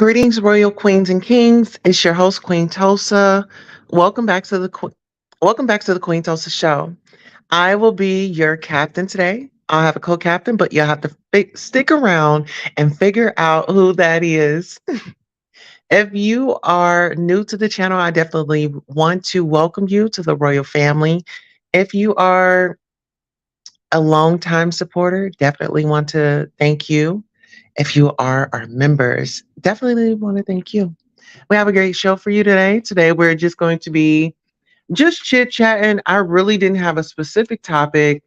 Greetings, royal queens and kings. It's your host, Queen Tosa. Welcome back to the Welcome back to the Queen Tosa Show. I will be your captain today. I'll have a co-captain, but you'll have to stick around and figure out who that is. If you are new to the channel, I definitely want to welcome you to the royal family. If you are a longtime supporter, definitely want to thank you. If you are our members, definitely want to thank you. We have a great show for you today. Today, we're just going to be just chit chatting. I really didn't have a specific topic.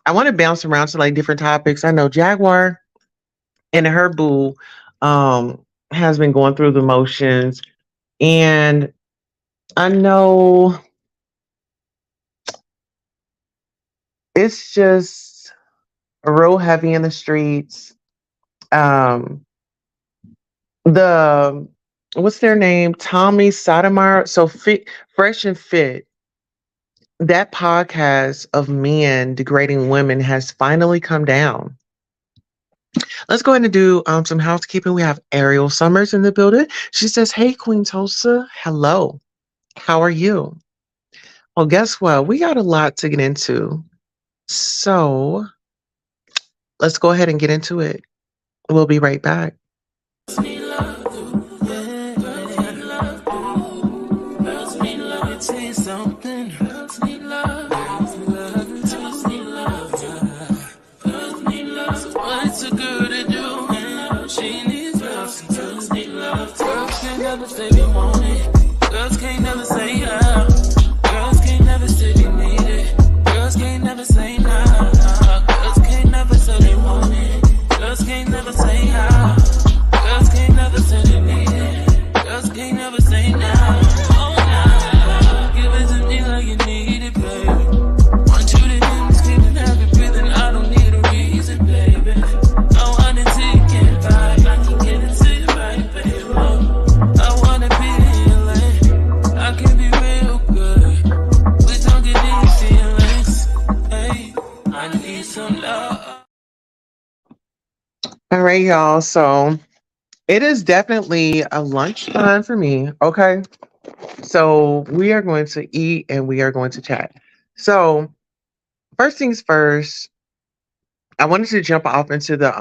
I want to bounce around to like different topics. I know Jaguar and her boo has been going through the motions, and I know it's just real heavy in the streets. Um, the what's their name? Tommy Sotomayor. So fit, fresh and fit. That podcast of men degrading women has finally come down. Let's go ahead and do some housekeeping. We have Ariel Summers in the building. She says, "Hey, Queen Tulsa, hello. How are you?" Well, guess what? We got a lot to get into. So let's go ahead and get into it. We'll be right back. Girls can't never say how. Girls can't never say they need it. Girls can't never say nah. Girls can't never say they want it. Girls can't never say how. Girls can't never say they need it. Girls can't never say nah. Oh nah. Give it to me like you need it, baby. Want you to hear me screaming, have it breathing. I don't need a reason, baby. I want it till you can't vibe. I can get it to you right, baby. I wanna be in your lane. I can be real good. We don't get these feelings. Hey, I need some love. All right, y'all. So it is definitely a lunchtime for me. Okay. So we are going to eat and we are going to chat. So first things first, I wanted to jump off into the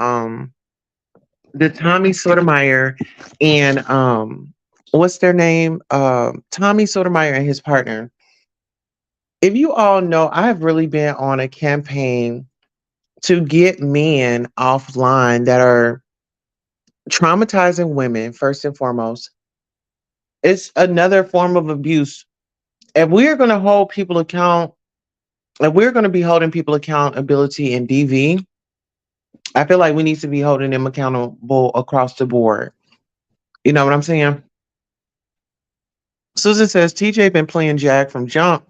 Tommy Sotomayor and what's their name? Tommy Sotomayor and his partner. If you all know, I have really been on a campaign to get men offline that are traumatizing women, first and foremost. It's another form of abuse. If we're going to hold people account, if we're going to be holding people accountability in DV, I feel like we need to be holding them accountable across the board. You know what I'm saying? Susan says TJ been playing Jack from jump.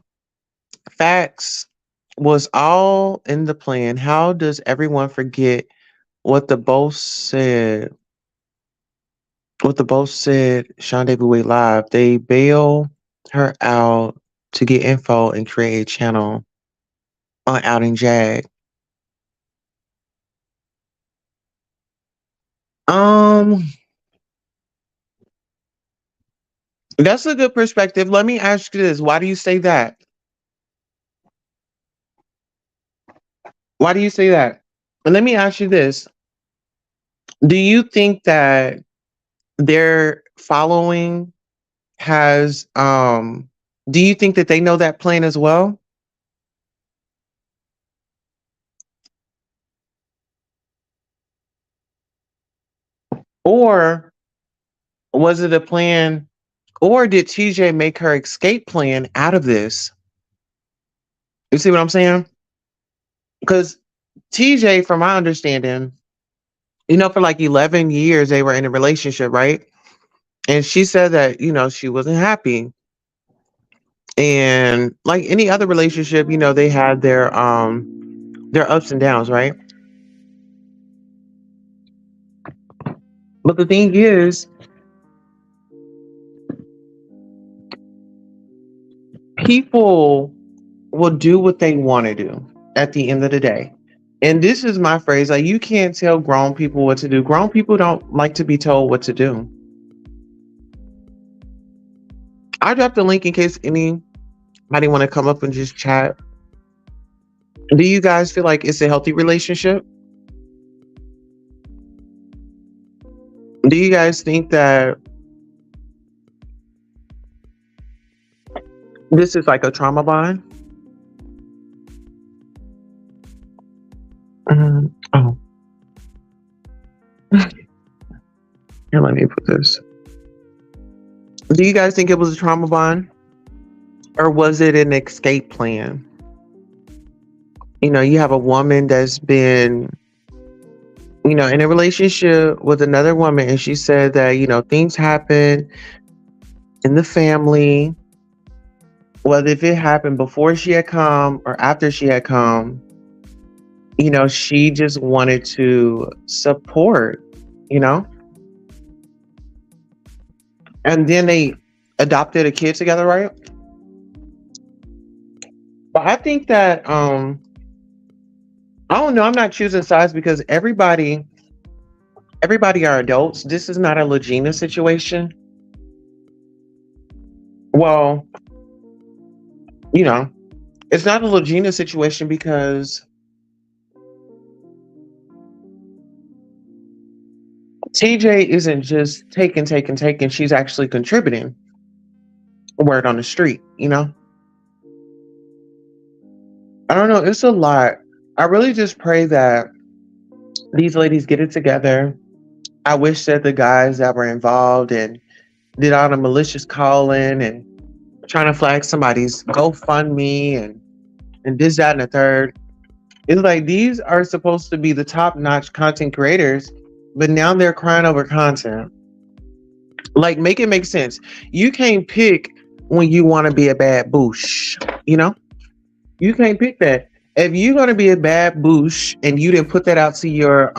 Facts was all in the plan. How does everyone forget what the boss said? What the boss said, Sean David Way Live. They bail her out to get info and create a channel on Outing Jag. That's a good perspective. Let me ask you this. Why do you say that? Why do you say that? And let me ask you this. Do you think that their following has do you think that they know that plan as well? Or was it a plan, or did TJ make her escape plan out of this? You see what I'm saying? Because TJ, from my understanding, for like 11 years they were in a relationship, right? And she said that, she wasn't happy. And like any other relationship, they had their ups and downs, right? But the thing is, people will do what they want to do at the end of the day. And this is my phrase, like, you can't tell grown people what to do. Grown people don't like to be told what to do. I dropped the link in case anybody want to come up and just chat. Do you guys feel like it's a healthy relationship? Do you guys think that this is like a trauma bond? Oh, here, let me put this. Do you guys think it was a trauma bond or was it an escape plan? You have a woman that's been, in a relationship with another woman, and she said that, things happen in the family, whether if it happened before she had come or after she had come, she just wanted to support, you know, and then they adopted a kid together, right? But I think that, I don't know, I'm not choosing sides because everybody are adults. This is not a Legina situation. Well, you know, it's not a Legina situation because TJ isn't just taking. She's actually contributing. Word on the street. I don't know. It's a lot. I really just pray that these ladies get it together. I wish that the guys that were involved and did all the malicious calling and trying to flag somebody's GoFundMe and this, that, and the third. It's like these are supposed to be the top notch content creators, but now they're crying over content. Like, make it make sense. You can't pick when you want to be a bad boosh, you know? You can't pick that. If you're gonna be a bad boosh and you didn't put that out to your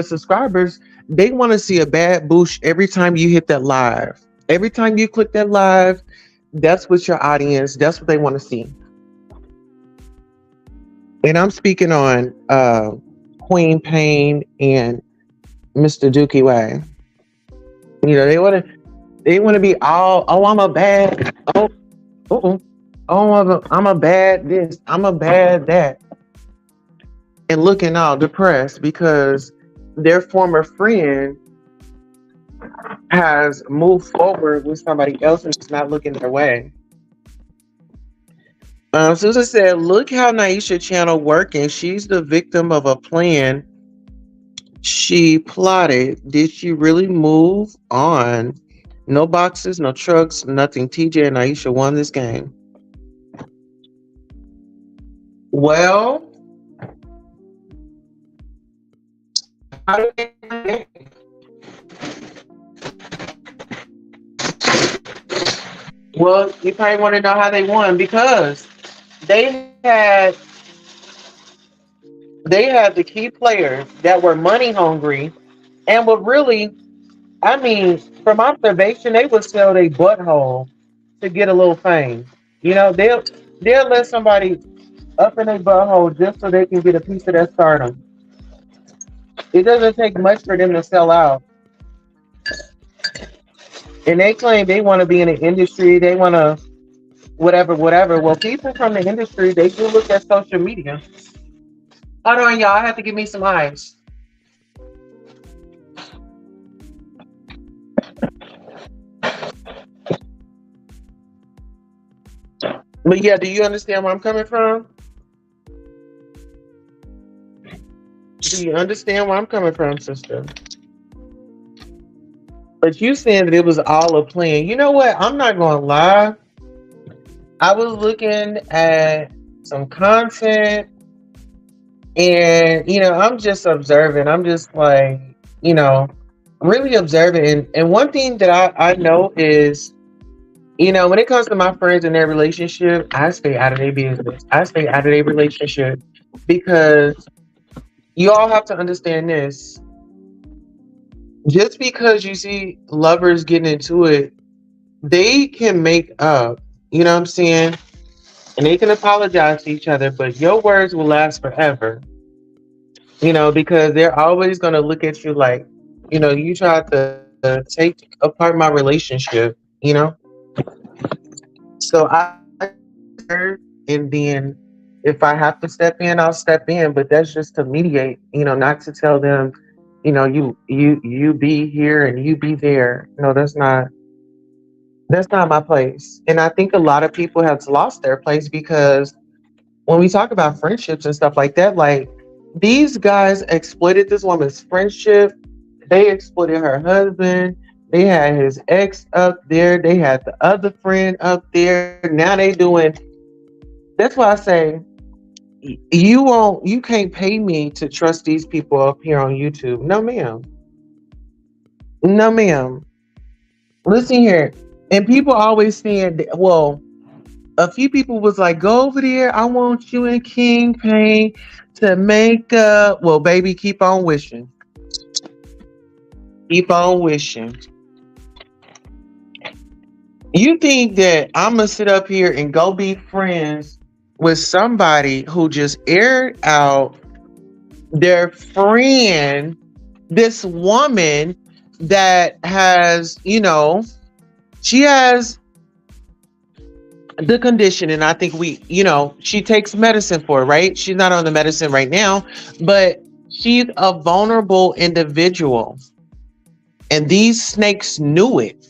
subscribers, they want to see a bad boosh every time you hit that live. Every time you click that live, that's what your audience, that's what they want to see. And I'm speaking on Queen Payne and Mr. Dookie Way. They want to be all, oh, I'm a bad, oh, uh-uh. Oh, I'm a bad this, I'm a bad that, and looking all depressed because their former friend has moved forward with somebody else and it's not looking their way. Susan said, "Look how Naisha channel working. She's the victim of a plan she plotted. Did she really move on? No boxes, no trucks, nothing. TJ and Naisha won this game." Well, how did they- well, you probably want to know how they won because they had they had the key players that were money hungry and were really, I mean, from observation, they would sell their butthole to get a little fame. They'll let somebody up in their butthole just so they can get a piece of that stardom. It doesn't take much for them to sell out. And they claim they want to be in the industry, they want to whatever, whatever. Well, people from the industry, they do look at social media. Hold on, y'all. I have to give me some ice. But yeah, do you understand where I'm coming from? Do you understand where I'm coming from, sister? But you saying that it was all a plan. You know what? I'm not going to lie. I was looking at some content and, I'm just observing. I'm just like, really observing. And one thing that I know is, when it comes to my friends and their relationship, I stay out of their business. I stay out of their relationship because you all have to understand this. Just because you see lovers getting into it, they can make up, you know what I'm saying? And they can apologize to each other, but your words will last forever. Because they're always going to look at you like, you tried to take apart my relationship. So I and then if I have to step in, I'll step in. But that's just to mediate, not to tell them, you be here and you be there. No, that's not my place. And I think a lot of people have lost their place because when we talk about friendships and stuff like that, like these guys exploited this woman's friendship. They exploited her husband. They had his ex up there. They had the other friend up there. Now they doing. That's why I say you can't pay me to trust these people up here on YouTube. No, ma'am. No, ma'am. Listen here. And people always saying, well, a few people was like, go over there. I want you and King Pain to make up. Well, baby, keep on wishing. Keep on wishing. You think that I'm gonna sit up here and go be friends with somebody who just aired out their friend, this woman that has, she has the condition, and I think she takes medicine for it, right? She's not on the medicine right now, but she's a vulnerable individual. And these snakes knew it.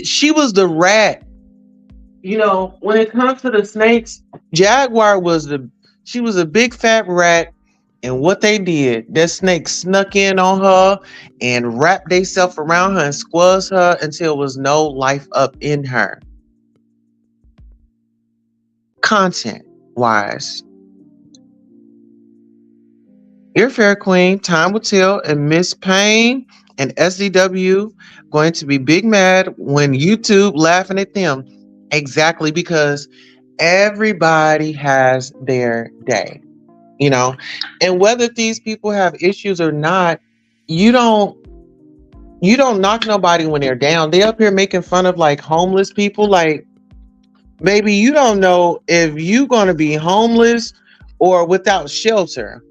She was the rat. When it comes to the snakes, Jaguar she was a big fat rat. And what they did, that snake snuck in on her and wrapped themselves around her and squeezed her until there was no life up in her. Content wise, your fair queen, time will tell, and Miss Payne and SDW going to be big mad when YouTube laughing at them. Exactly, because everybody has their day, and whether these people have issues or not, you don't knock nobody when they're down. They up here making fun of like homeless people. Like, baby, you don't know if you gonna be homeless or without shelter.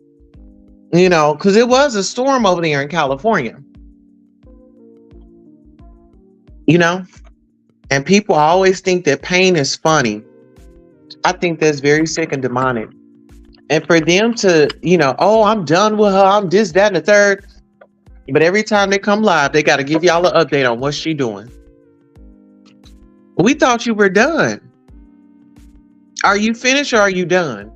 Because it was a storm over there in California. And people always think that pain is funny. I think that's very sick and demonic. And for them to, oh, I'm done with her, I'm this, that, and the third. But every time they come live, they got to give y'all an update on what she doing. We thought you were done. Are you finished or are you done?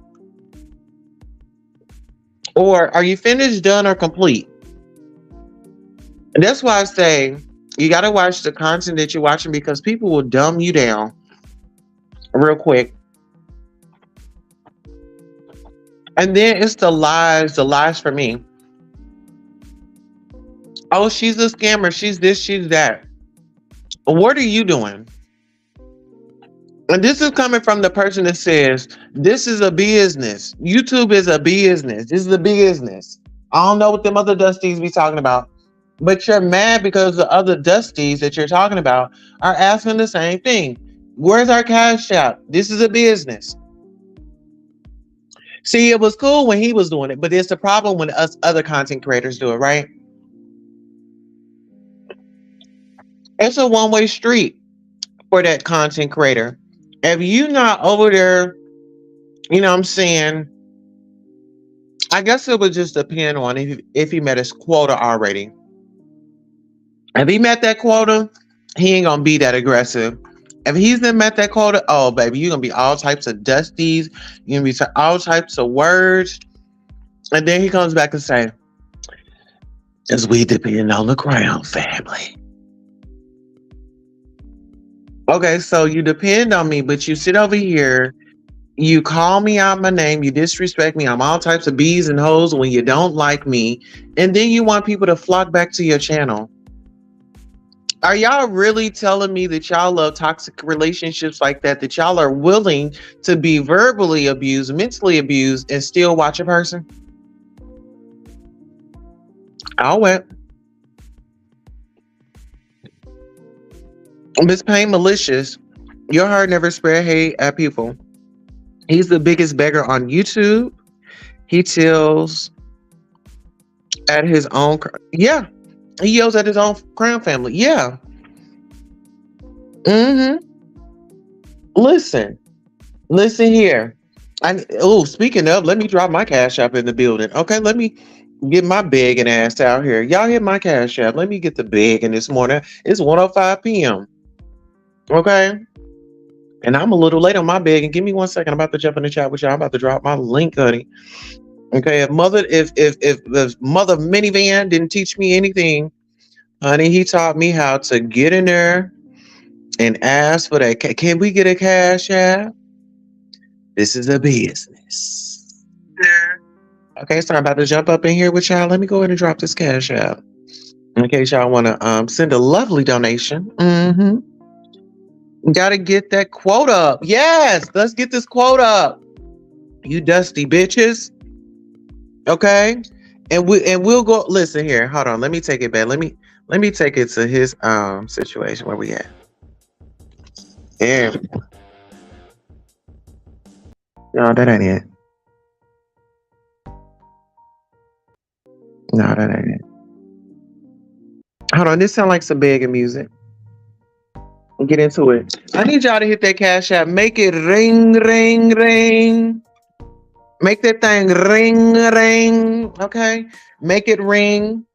Or are you finished, done, or complete? And that's why I say you got to watch the content that you're watching, because people will dumb you down real quick. And then it's the lies for me. Oh, she's a scammer. She's this, she's that. What are you doing? And this is coming from the person that says, this is a business. YouTube is a business. This is a business. I don't know what them other Dusties be talking about. But you're mad because the other Dusties that you're talking about are asking the same thing. Where's our cash app? This is a business. See, it was cool when he was doing it, but it's the problem when us other content creators do it, right? It's a one-way street for that content creator. If you not over there, what I'm saying, I guess it would just depend on if he met his quota already. If he met that quota, he ain't gonna be that aggressive. If he's not met that quota, oh baby, you're gonna be all types of dusties, you're gonna be all types of words. And then he comes back and say, as we depend on the crown family. Okay, so you depend on me, but you sit over here, you call me out my name, you disrespect me, I'm all types of bees and hoes when you don't like me, and then you want people to flock back to your channel. Are y'all really telling me that y'all love toxic relationships like that y'all are willing to be verbally abused, mentally abused, and still watch a person? I'll wait. Miss Payne malicious. Your heart never spread hate at people. He's the biggest beggar on YouTube. He tells at his own. Yeah. He yells at his own crown family. Yeah. Mm-hmm. Listen, listen here. Speaking of, let me drop my cash app in the building. Okay, let me get my begging ass out here. Y'all hit my cash app. Let me get the begging this morning. It's 1:05 p.m. Okay. And I'm a little late on my begging. Give me 1 second. I'm about to jump in the chat with y'all. I'm about to drop my link, honey. Okay. If mother minivan didn't teach me anything, honey, he taught me how to get in there and ask for that. Can we get a cash app? This is a business. Okay, so I'm about to jump up in here with y'all. Let me go ahead and drop this cash app in case y'all want to send a lovely donation. Gotta get that quote up. Yes, let's get this quote up. You dusty bitches. Okay, and we'll go. Listen here. Hold on. Let me take it back. Let me take it to his situation where we at. Yeah. No, that ain't it. No, that ain't it. Hold on. This sound like some begging music. Get into it. I need y'all to hit that cash app. Make it ring, ring, ring. Make that thing ring, ring. Okay. Make it ring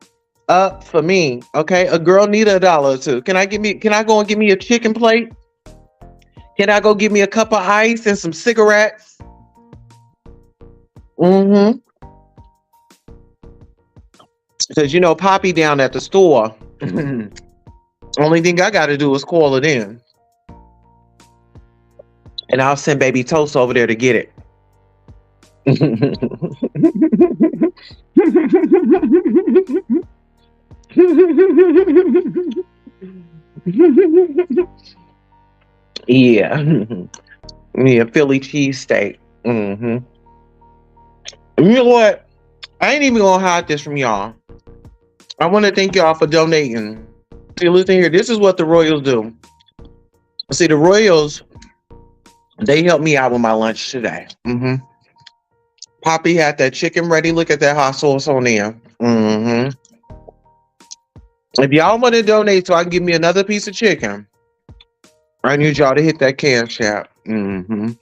up for me. Okay. A girl need $1 or two. Can I go and give me a chicken plate? Can I go get me a cup of ice and some cigarettes? Mm-hmm. Because you know, Poppy down at the store. Only thing I got to do is call it in. And I'll send baby Toast over there to get it. Yeah. Yeah, Philly cheesesteak. Mm-hmm. You know what? I ain't even gonna hide this from y'all. I want to thank y'all for donating. See, listen here. This is what the Royals do. See, the Royals, they helped me out with my lunch today. Mm-hmm. Poppy had that chicken ready. Look at that hot sauce on there. Mm-hmm. If y'all want to donate so I can give me another piece of chicken, I need y'all to hit that cash app. Mm-hmm.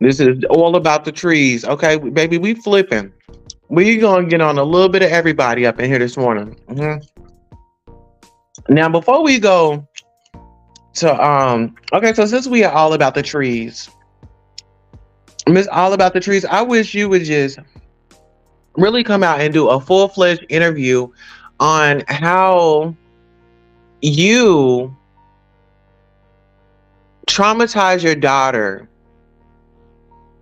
This is all about the trees. Okay, baby, we flipping. We gonna get on a little bit of everybody up in here this morning. Now, before we go to okay, so since we are all about the trees, Miss All About the Trees, I wish you would just really come out and do a full-fledged interview on how you traumatize your daughter,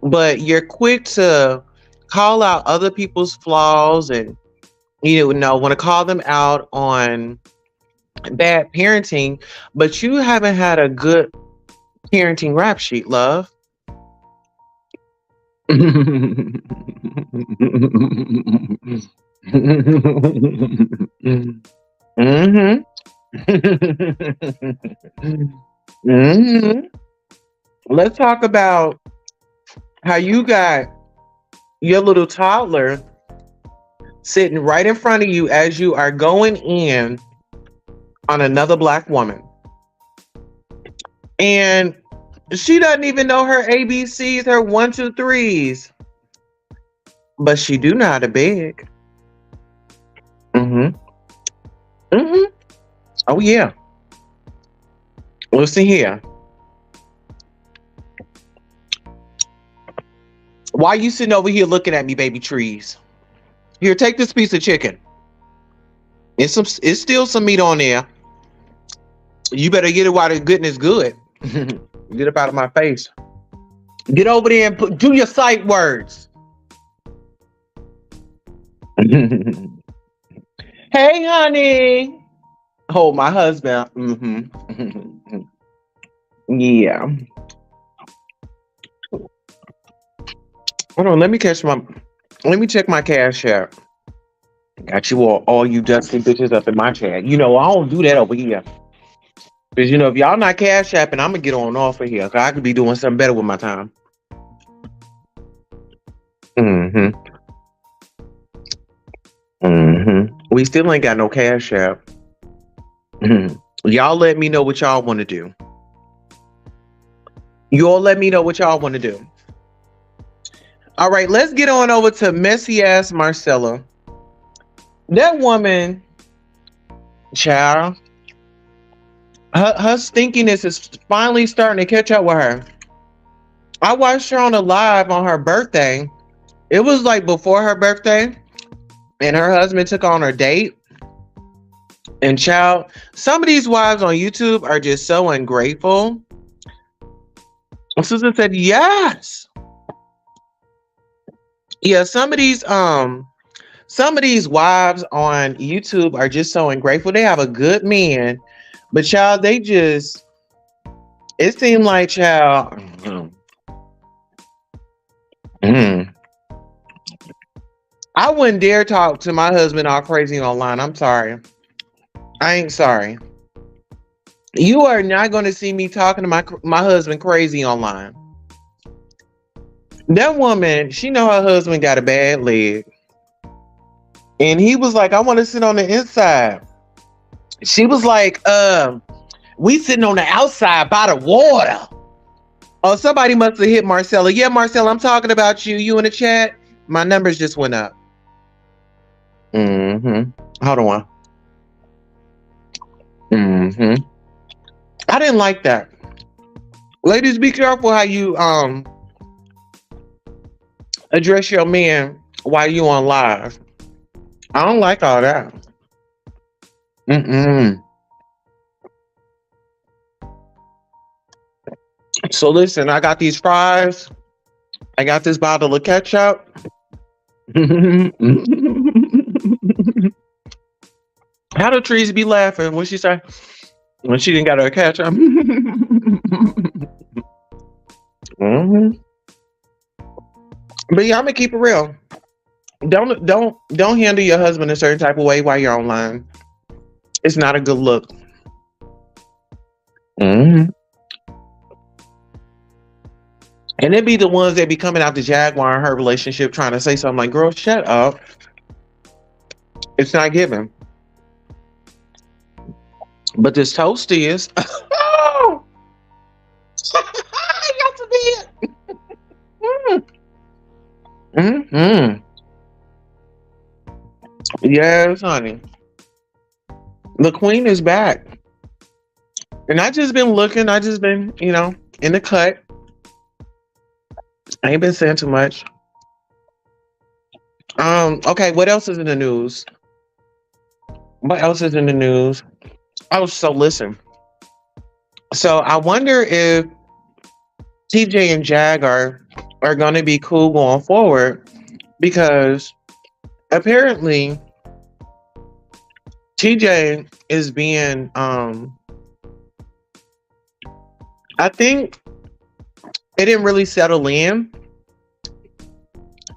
but you're quick to call out other people's flaws and want to call them out on bad parenting, but you haven't had a good parenting rap sheet, love. Mm-hmm. Mm-hmm. Let's talk about how you got your little toddler sitting right in front of you as you are going in on another Black woman. And she doesn't even know her ABCs, her 1, 2, 3s. But she do know how to beg. Mm-hmm. Mm-hmm. Oh, yeah. Listen here. Why you sitting over here looking at me, baby trees? Here, take this piece of chicken. It's still some meat on there. You better get it while the goodness good. Get up out of my face. Get over there and do your sight words. Hey, honey. Oh, my husband. Mm-hmm. Yeah. Hold on. Let me check my cash app. Got you all you dusty bitches up in my chat. I don't do that over here. Because, if y'all not cash apping, I'm going to get on off of here. Because I could be doing something better with my time. Mm-hmm. We still ain't got no cash app. Y'all let me know what y'all want to do. You all let me know what y'all want to do. All right, let's get on over to messy ass Marcella. That woman, child, her stinkiness is finally starting to catch up with her. I watched her on a live on her birthday. It was like before her birthday, and her husband took on her date. And child, some of these wives on YouTube are just so ungrateful. Susan said, yes. Yeah, some of these wives on YouTube are just so ungrateful. They have a good man, but child, they just it seemed like child. Mm. I wouldn't dare talk to my husband all crazy online. I'm sorry. I ain't sorry. You are not going to see me talking to my husband crazy online. That woman, she know her husband got a bad leg. And he was like, I want to sit on the inside. She was like, we sitting on the outside by the water. Oh, somebody must have hit Marcella. Yeah, Marcella, I'm talking about you. You in the chat? My numbers just went up. Mm-hmm. Hold on. Mm-hmm. I didn't like that. Ladies, be careful how you address your man while you on live. I don't like all that. Mm-mm. So listen, I got these fries. I got this bottle of ketchup. How do trees be laughing? What she say? When she didn't got her ketchup. Mm-hmm. But yeah, I'm gonna keep it real. Don't handle your husband a certain type of way while you're online. It's not a good look. Mm-hmm. And it be the ones that be coming out the Jaguar in her relationship trying to say something like, girl, shut up. It's not given. But this toast is. Oh! I got to be it. Mm-hmm. Yes, honey. The queen is back. And I just been looking. I just been, in the cut. I ain't been saying too much. Okay, what else is in the news? What else is in the news? Oh, so listen. So I wonder if TJ and Jag are going to be cool going forward, because apparently TJ is being I think it didn't really settle in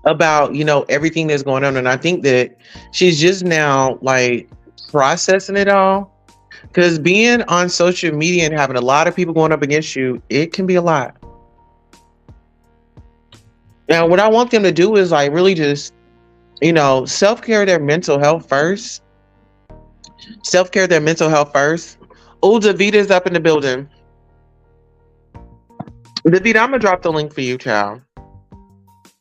about everything that's going on, and I think that she's just now like processing it all, because being on social media and having a lot of people going up against you, it can be a lot. Now what I want them to do is like really just self-care their mental health first. Self-care their mental health first. Oh, Davita's up in the building. Davita, I'm gonna drop the link for you, child,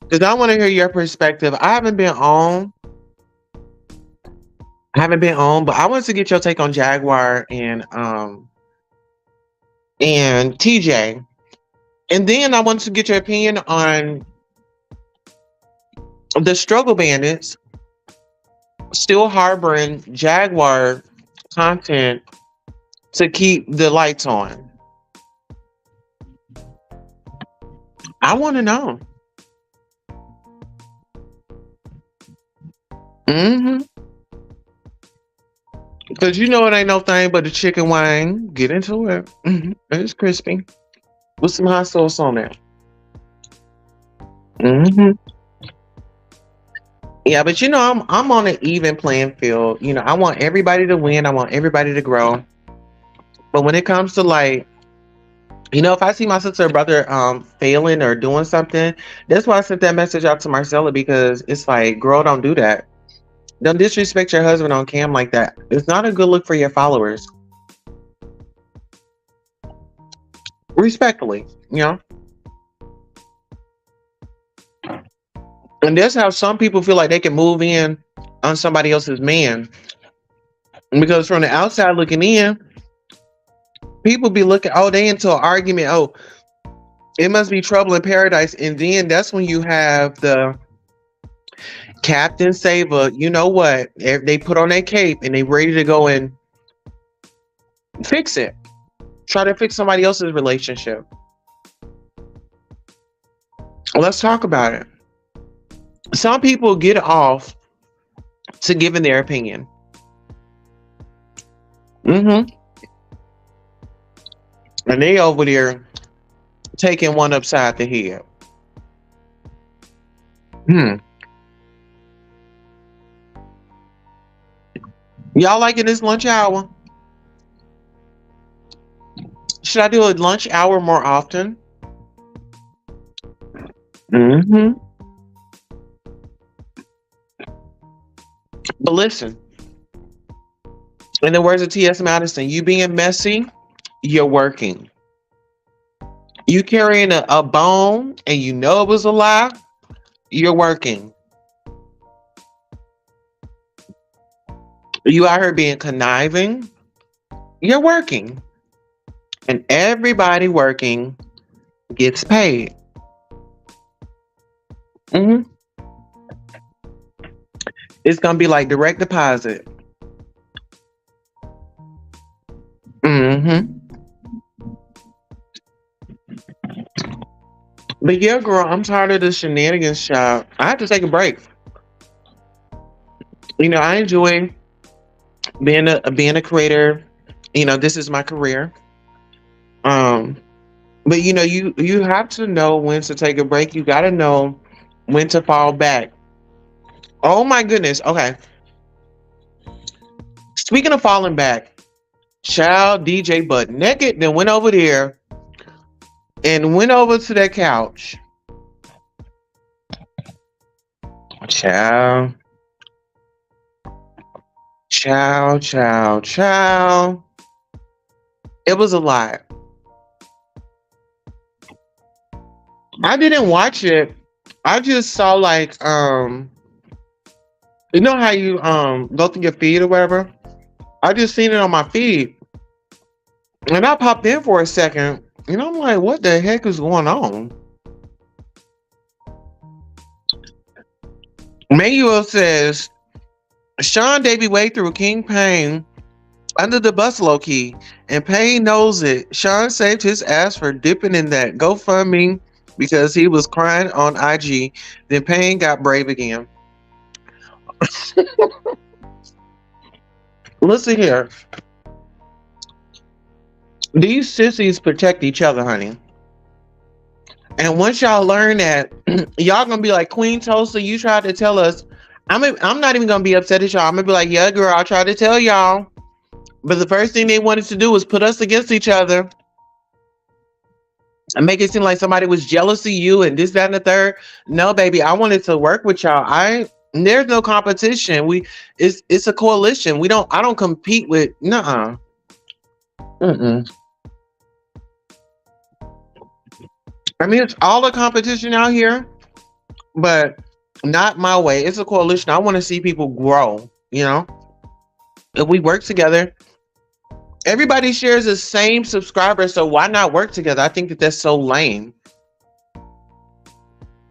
because I want to hear your perspective. I haven't been on, but I want to get your take on Jaguar and TJ, and then I want to get your opinion on the struggle bandits still harboring Jaguar content to keep the lights on. I want to know. Mm-hmm. Because it ain't no thing but the chicken wing. Get into it. Mm-hmm. It's crispy with some hot sauce on there. Mm-hmm. Yeah, but I'm on an even playing field. I want everybody to win. I want everybody to grow. But when it comes to like, if I see my sister or brother failing or doing something, that's why I sent that message out to Marcella, because it's like, girl, don't do that. Don't disrespect your husband on cam like that. It's not a good look for your followers. Respectfully, you know? And that's how some people feel like they can move in on somebody else's man. Because from the outside looking in, people be looking, oh, they into an argument. Oh, it must be trouble in paradise. And then that's when you have the Captain Saver, you know what? They put on their cape and they ready to go and fix it. Try to fix somebody else's relationship. Let's talk about it. Some people get off to giving their opinion. Mm-hmm. And they over there taking one upside the head. Hmm. Y'all liking this lunch hour? Should I do a lunch hour more often? Mm-hmm. But listen, in the words of T.S. Madison, you being messy, you're working. You carrying a bone and you know it was a lie, you're working. You out here being conniving, you're working. And everybody working gets paid. Hmm. It's gonna be like direct deposit. Hmm. But yeah, girl, I'm tired of the shenanigans, child. I have to take a break. You know, I enjoy being a creator. You know, this is my career. Um, but you know, you have to know when to take a break. You got to know when to fall back. Oh my goodness. Okay. Speaking of falling back, child DJ butt naked, then went over there and went over to that couch. Child, child. It was a lot. I didn't watch it. I just saw like you know how you go through your feed or whatever? I just seen it on my feed. And I popped in for a second. And I'm like, what the heck is going on? Manuel says Sean Davy Way threw King Payne under the bus low key, and Payne knows it. Sean saved his ass for dipping in that GoFundMe because he was crying on IG. Then Payne got brave again. Listen here. These sissies protect each other, honey. And once y'all learn that, y'all gonna be like, Queen Tulsa, you tried to tell us. I'm not even gonna be upset at y'all. I'm gonna be like, yeah, girl, I tried to tell y'all. But the first thing they wanted to do was put us against each other and make it seem like somebody was jealous of you and this, that, and the third. No, baby, I wanted to work with y'all. There's no competition. It's a coalition. I don't compete with nuh-uh. Mm-mm. I mean, it's all a competition out here, but not my way. It's a coalition. I want to see people grow, you know? If we work together, everybody shares the same subscriber, so why not work together? I think that's so lame.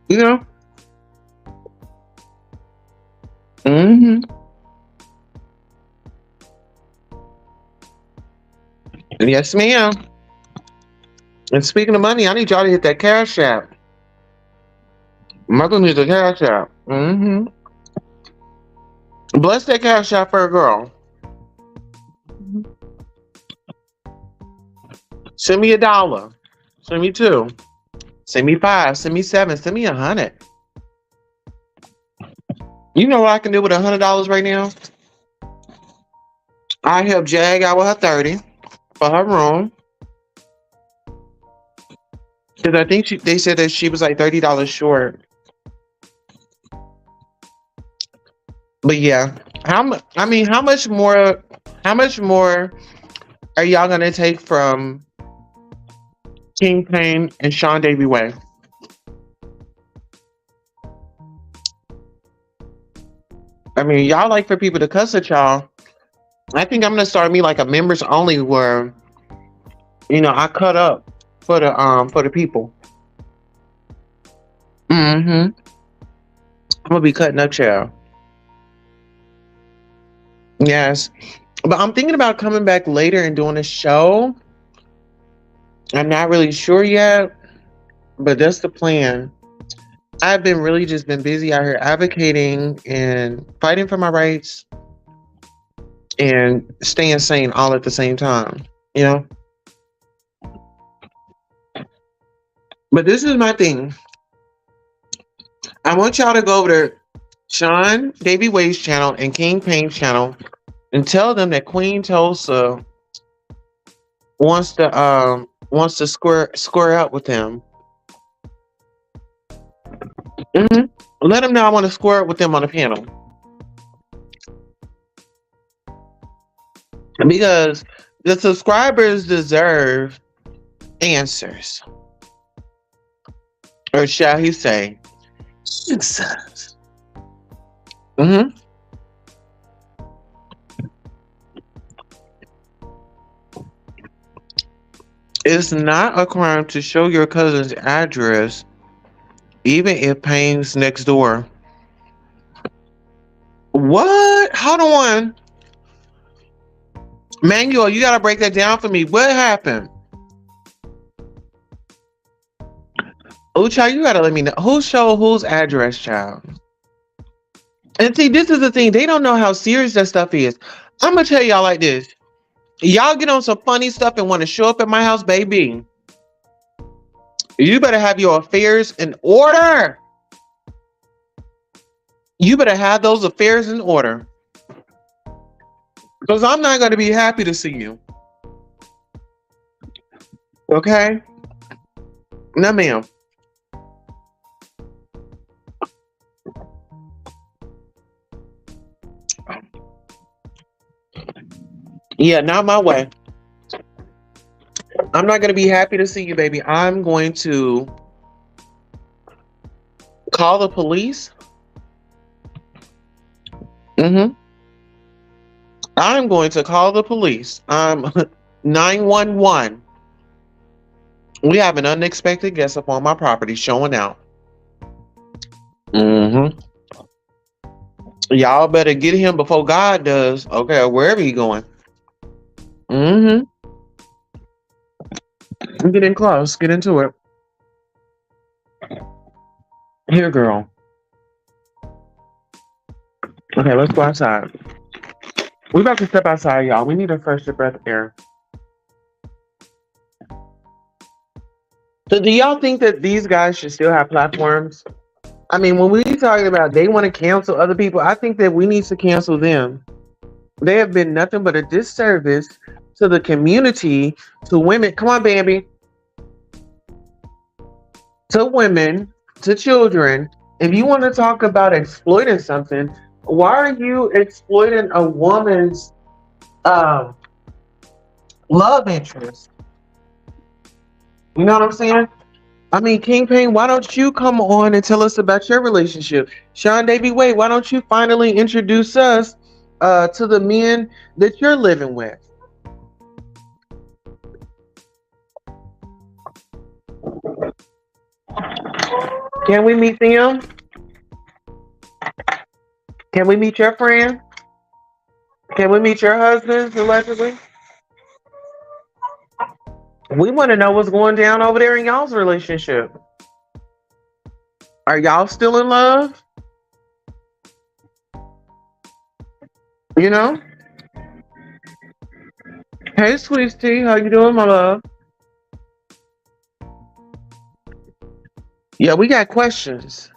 You know? Mm-hmm. Yes, ma'am. And speaking of money, I need y'all to hit that cash app. Mother needs a cash app. Mm-hmm. Bless that cash app for a girl. Send me $1. Send me 2. Send me 5. Send me 7. Send me 100. You know what I can do with $100 right now? I help Jag out with her 30 for her room. Because I think they said that she was like $30 short. But yeah, I mean, how much more? How much more are y'all gonna take from King Payne and Sean Davy Way? I mean, y'all like for people to cuss at y'all. I think I'm gonna start me like a members only where I cut up for the people. I'm gonna be cutting up, child. Yes, but I'm thinking about coming back later and doing a show. I'm not really sure yet, but that's the plan. I've been really just been busy out here advocating and fighting for my rights and staying sane all at the same time, you know? But this is my thing. I want y'all to go over to Sean Davy Way's channel and King Payne's channel and tell them that Queen Tulsa wants to square up with them. Let them know I want to square up with them on the panel. Because the subscribers deserve answers. Or shall he say, answers. It's not a crime to show your cousin's address, even if Payne's next door. What? Hold on. Manuel, you gotta break that down for me. What happened? Oh, child, you gotta let me know. Who showed whose address, child? And see, this is the thing. They don't know how serious that stuff is. I'm gonna tell y'all like this. Y'all get on some funny stuff and want to show up at my house, baby. You better have your affairs in order. You better have those affairs in order. Because I'm not going to be happy to see you. Okay? No, ma'am. Yeah, not my way. I'm not going to be happy to see you, baby. I'm going to call the police. I'm going to call the police. 911. We have an unexpected guest upon my property showing out. Y'all better get him before God does. Okay, or wherever he going. Get in close. Get into it. Here, girl. Okay, let's go outside. We're about to step outside, y'all. We need a fresh breath of air. So do y'all think that these guys should still have platforms? I mean, when we talking about they want to cancel other people, I think that we need to cancel them. They have been nothing but a disservice to the community, to women. Come on, Bambi. To women, to children. If you want to talk about exploiting something, why are you exploiting a woman's love interest? You know what I'm saying? I mean, King Payne, why don't you come on and tell us about your relationship? Sean Davy Wade, why don't you finally introduce us to the men that you're living with? Can we meet them? Can we meet your friend? Can we meet your husbands, allegedly? We want to know what's going down over there in y'all's relationship. Are y'all still in love? You know? Hey, Sweet Tea, how you doing, my love? Yeah, we got questions.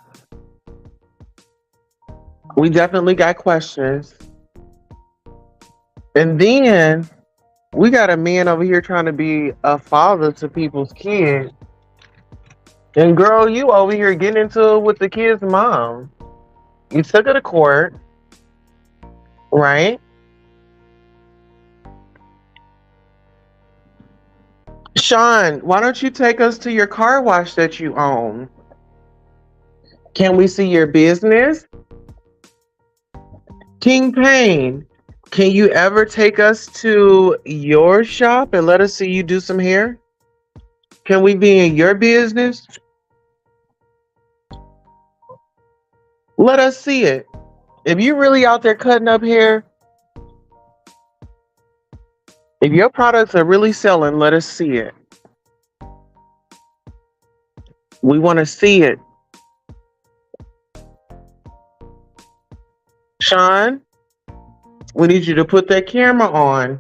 We definitely got questions. And then we got a man over here trying to be a father to people's kids. And girl, you over here getting into it with the kid's mom. You took her to court. right? Sean, why don't you take us to your car wash that you own? Can we see your business? King Payne, can you ever take us to your shop and let us see you do some hair? Can we be in your business? Let us see it. If you really out there cutting up hair, if your products are really selling, let us see it. We want to see it. Sean, we need you to put that camera on.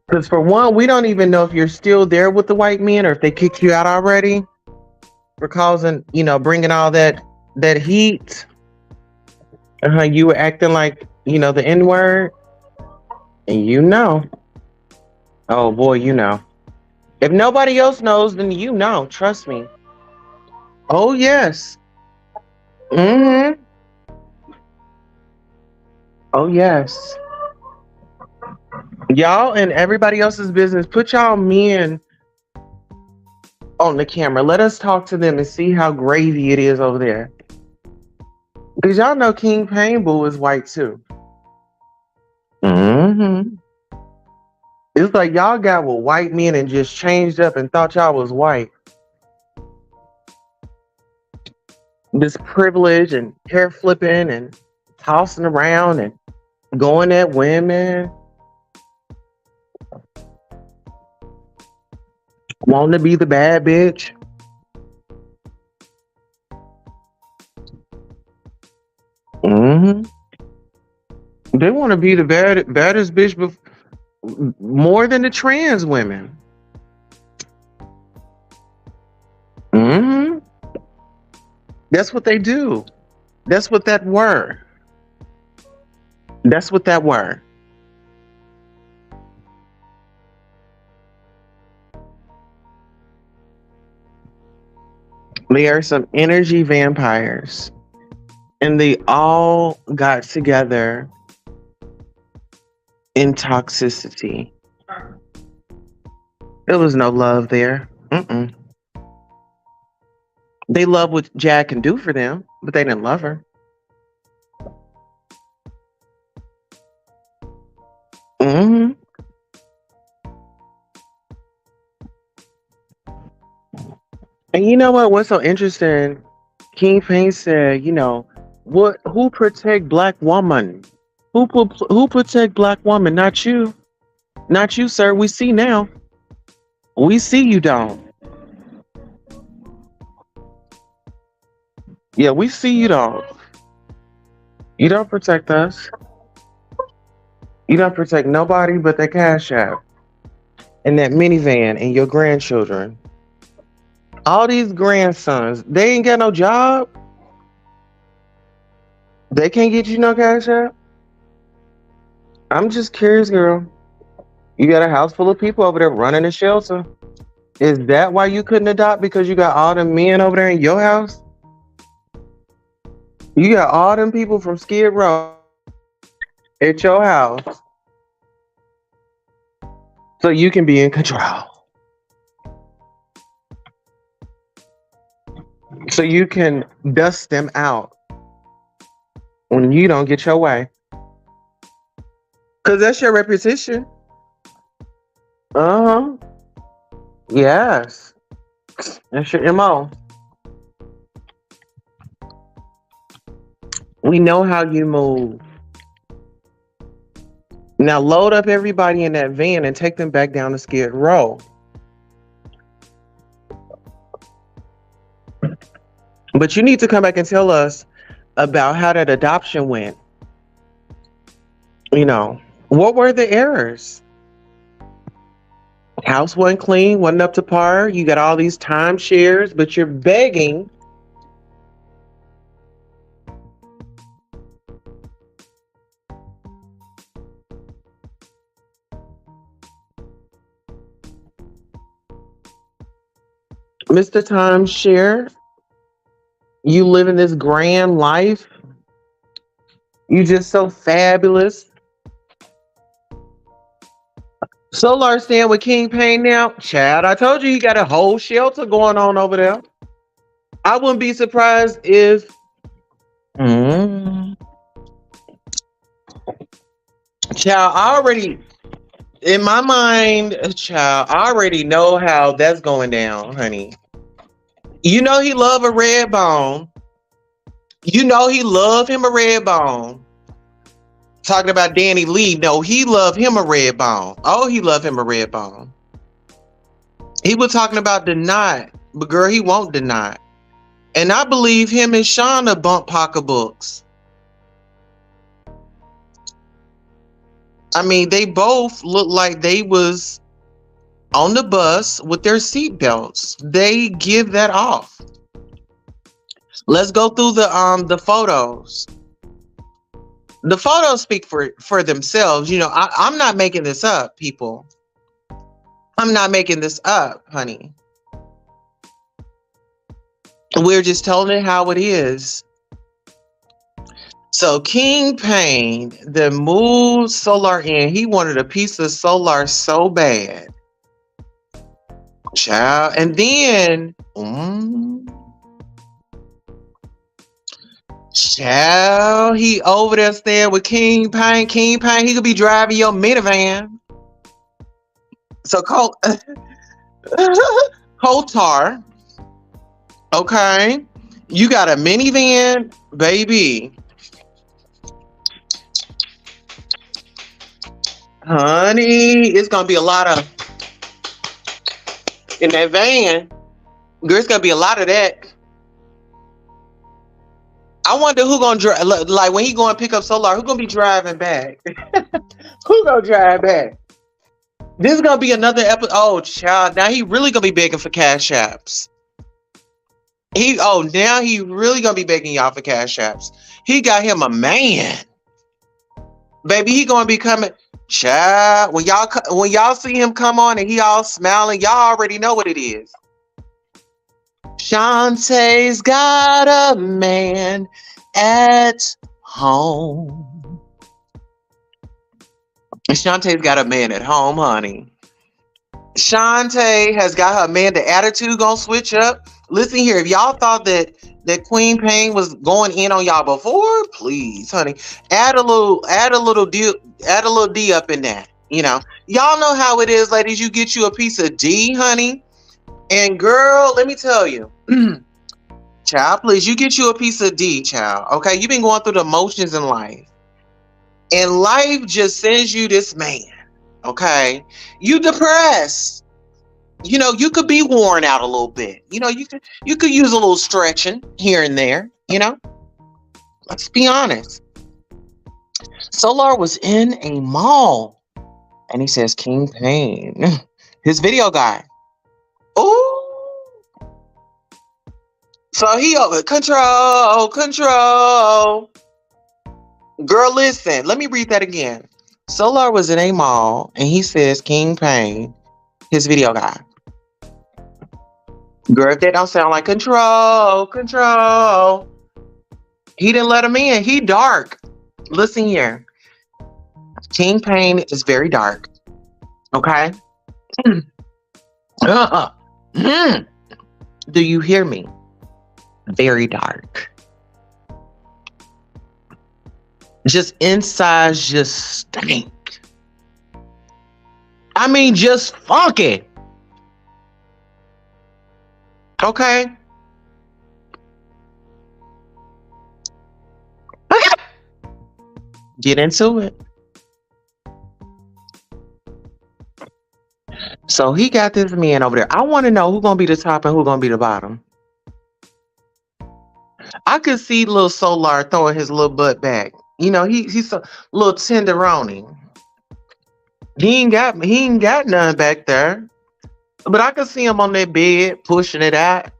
Because for one, we don't even know if you're still there with the white men or if they kicked you out already for causing, bringing all that heat. You were acting like, the N word. And you know. Oh boy, you know. If nobody else knows, then you know. Trust me. Oh yes. Mm-hmm. Oh yes. Y'all and everybody else's business. Put y'all men on the camera. Let us talk to them and see how gravy it is over there. Because y'all know King Painbull is white too. Mm-hmm. It's like y'all got with white men and just changed up and thought y'all was white. This privilege and hair flipping and tossing around and going at women, wanting to be the bad bitch. Hmm. They want to be the baddest bitch more than the trans women. Hmm. That's what they do. That's what that were. That's what that were. They are some energy vampires. And they all got together in toxicity. There was no love there. Mm-mm. They love what Jack can do for them, but they didn't love her. Hmm. And you know what? What's so interesting? King Payne said, what? Who protect black woman? Who protect black woman? Not you, not you, sir. We see now. We see you don't. Yeah, we see you don't. You don't protect us. You don't protect nobody but that cash app and that minivan and your grandchildren. All these grandsons, they ain't got no job. They can't get you no cash app. I'm just curious, girl. You got a house full of people over there running a shelter. Is that why you couldn't adopt? Because you got all them men over there in your house? You got all them people from Skid Row at your house so you can be in control. So you can dust them out when you don't get your way. Because that's your repetition. Uh-huh. Yes. That's your MO. We know how you move. Now load up everybody in that van and take them back down to Skid Row. But you need to come back and tell us about how that adoption went. What were the errors? House wasn't clean, wasn't up to par. You got all these timeshares, but you're begging. Mr. Timeshare, you living this grand life You just so fabulous. Solar stand with King Pain now. Chad, I told you he got a whole shelter going on over there. I wouldn't be surprised if mm, child, I already in my mind, child, I already know how that's going down, honey. You know he love a red bone. You know he love him a red bone. Talking about Danny Lee, no, he love him a red bone. Oh, he love him a red bone. He was talking about deny, but girl, he won't deny. And I believe him and Shauna bump pocketbooks. I mean, they both look like they was on the bus with their seatbelts. They give that off. Let's go through the photos. The photos speak for themselves. You know, I'm not making this up, people. I'm not making this up, honey. We're just telling it how it is. So King Pain, the moved Solar in, he wanted a piece of Solar so bad. Child. And then child, he over there staying with King Pain. King Pain, he could be driving your minivan. So Kotar, okay, you got a minivan, baby. Honey, it's gonna be a lot of in that van. Girl, it's gonna be a lot of that. I wonder who gonna drive. Like when he going to pick up Solar, who gonna be driving back? Who gonna drive back? This is gonna be another episode. Oh, child! Now he really gonna be begging for cash apps. Now he really gonna be begging y'all for cash apps. He got him a man, baby. He gonna be coming, child. When y'all see him come on and he all smiling, y'all already know what it is. Shantae's got a man at home. Shantae's got a man at home, honey. Shantae has got her man. The attitude gonna switch up. Listen here, if y'all thought that Queen Pain was going in on y'all before, please, honey, add a little D up in that. You know, y'all know how it is, ladies. You get you a piece of D, honey. And girl, let me tell you, child, please, you get you a piece of D, child. Okay, you've been going through the motions in life, and life just sends you this man. Okay, you depressed. You know, you could be worn out a little bit. You know, you could use a little stretching here and there. You know, let's be honest. Solar was in a mall, and he says, "King Pain," his video guy. Oh, so he over control. Girl, listen, let me read that again. Solar was in a mall and he says King Pain, his video guy. Girl, if that don't sound like control. He didn't let him in. He dark. Listen here. King Pain is very dark. Okay? Do you hear me? Very dark. Just inside just stink. I mean, just funky. Okay? Get into it. So he got this man over there. I want to know who's going to be the top and who's going to be the bottom. I could see little Solar throwing his little butt back. You know, he's a little tenderoni. He ain't got nothing back there. But I could see him on that bed pushing it out.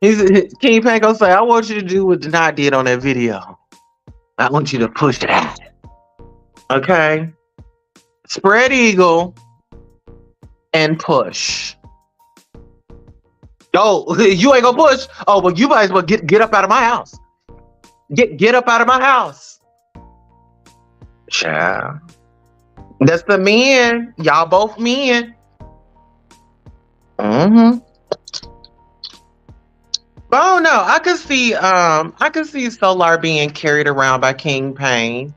King Pain gonna say, I want you to do what Denai did on that video. I want you to push it out. Okay? Spread eagle and push. Oh, you ain't gonna push? Oh, well, you might as well get up out of my house. Get up out of my house. Child. That's the men. Y'all both men. Mm-hmm. Oh no, I could see Solar being carried around by King Pain.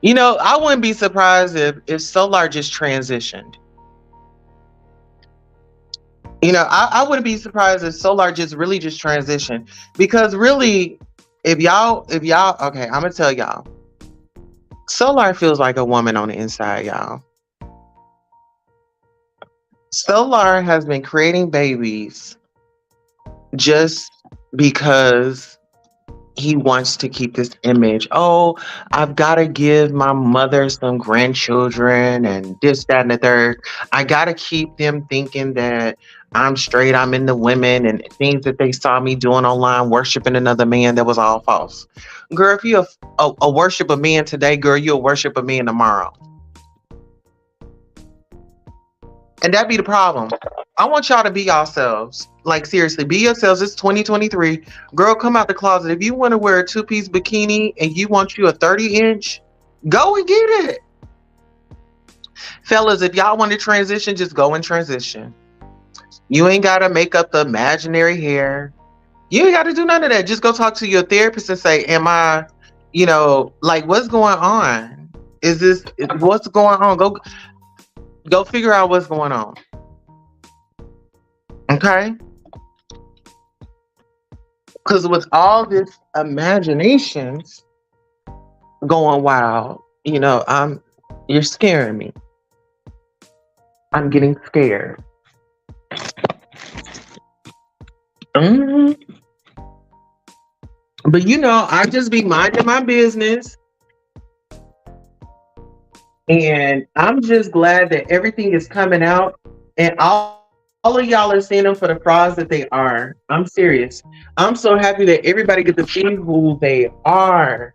You know, I wouldn't be surprised if Solar just transitioned. You know, I wouldn't be surprised if Solar just really just transitioned. Because really, if y'all okay, I'm gonna tell y'all, Solar feels like a woman on the inside, y'all. Solar has been creating babies just because he wants to keep this image. Oh, I've got to give my mother some grandchildren and this, that, and the third. I got to keep them thinking that I'm straight, I'm into women and things that they saw me doing online, worshiping another man that was all false. Girl, if you a worship a man today, girl, you'll worship a man tomorrow. And that be the problem. I want y'all to be yourselves. Like seriously, be yourselves. It's 2023. Girl, come out the closet. If you want to wear a two-piece bikini and you want you a 30-inch, go and get it. Fellas, if y'all want to transition, just go and transition. You ain't gotta make up the imaginary hair. You ain't gotta do none of that. Just go talk to your therapist and say, am I, like what's going on? What's going on? Go figure out what's going on. Okay? Because with all this imaginations going wild, you're scaring me. I'm getting scared. hmm But I just be minding my business, and I'm just glad that everything is coming out, and all of y'all are seeing them for the frauds that they are. I'm serious. I'm so happy that everybody gets to see who they are.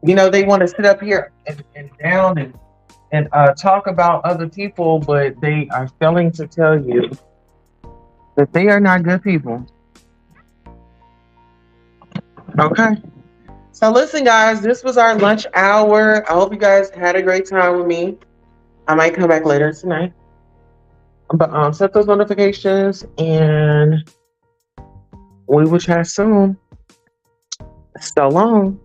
They want to sit up here and down and talk about other people, but they are failing to tell you that they are not good people. Okay. So listen, guys, this was our lunch hour. I hope you guys had a great time with me. I might come back later tonight. But set those notifications and we will chat soon. So long.